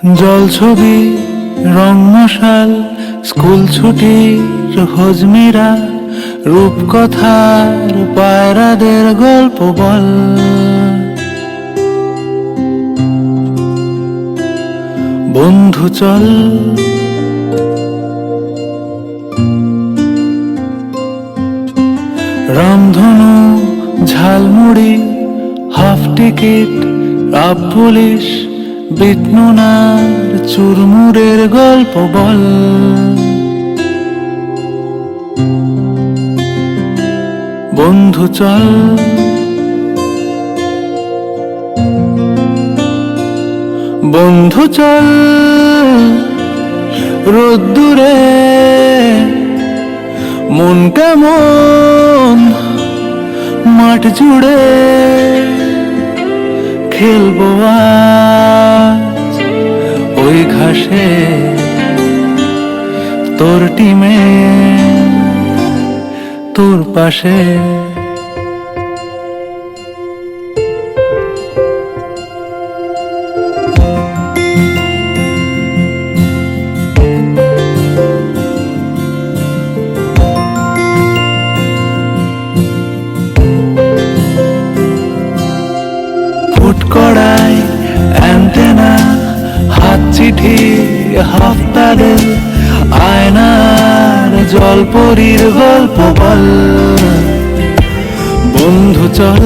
জল ছবি রং মশাল স্কুল ছুটির হজমিরা রূপকথার পায়রাদের গল্প বল। বন্ধু চল রামধনু ঝালমুড়ি হাফ টিকিট রাব পুলিশ বিটনুনার চুরমুরের গল্প বল। বন্ধু চল বন্ধু চল রোদ্দুরে মন কেমন মাঠ জুড়ে খেলবো আজ ওই ঘাসে তোর টিমে তোর পাশে। কড়াই অ্যান্টেনা হাত চিঠি হাফ প্যাডেল আয়নার জলপরীর গল্প বল। বন্ধু চল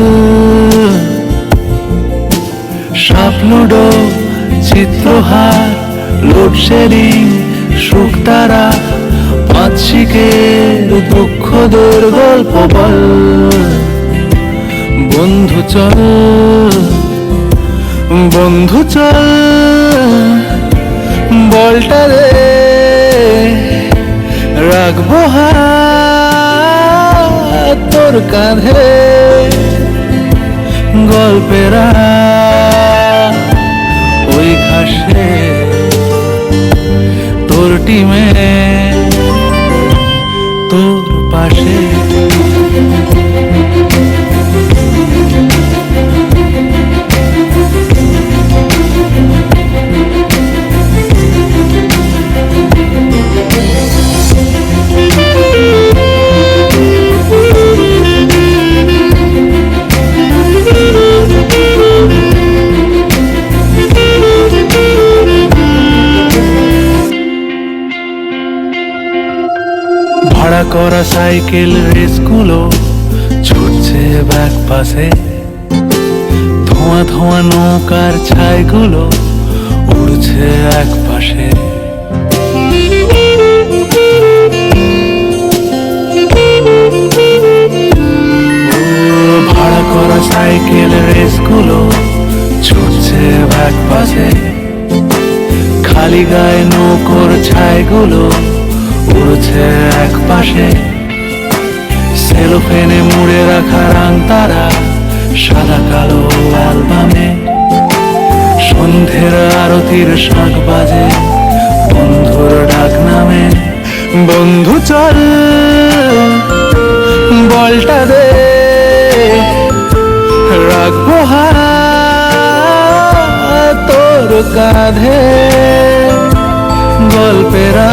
সাপ লুডো চিত্রহার লোডশেডিং শুকতারা পাঁচ শিখের দুঃখদের গল্প বল। বন্ধু চল বন্ধু চল বলটা রে রাখবো হাত তোর কাঁধে গল্পেরা ওই ঘাসে তোর টিমে তোর পাশে। ভাড়া করা সাইকেল রেসগুলো ছুটছে ব্যাক পাশে, ধোঁয়া ধোঁয়া নৌকার ছাইগুলো উড়ছে এক পাশে। ভাড়া করা সাইকেল রেসগুলো ছুটছে ব্যাক পাশে, খালি গায়ে নৌকোর ছাইগুলো উড়ছে এক পাশে। সেলোফেনে মুড়ে রাখা রাং তারা সাদা কালো অ্যালবামে, সন্ধ্যের আরতির শাঁখ বাজে বন্ধুর ডাক নামে। বন্ধু চল বলটা দে রাখবো হাত তোর কাঁধে গল্পেরা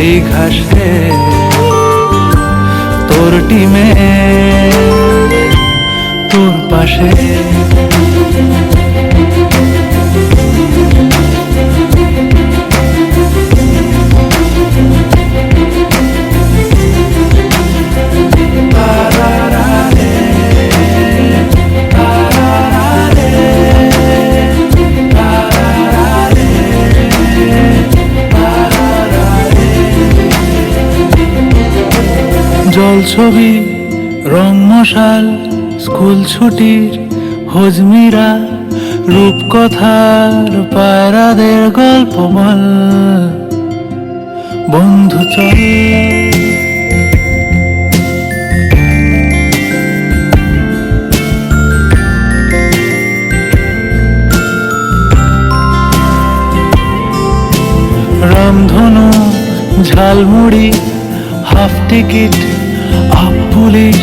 এই ঘাসে তোর টিমে তোর পাশে। জল ছবি রং মশাল স্কুল ছুটির হজমিরা রূপকথার পায়রাদের গল্প বল। বন্ধু চল রামধনু jhalmuri half ticket up police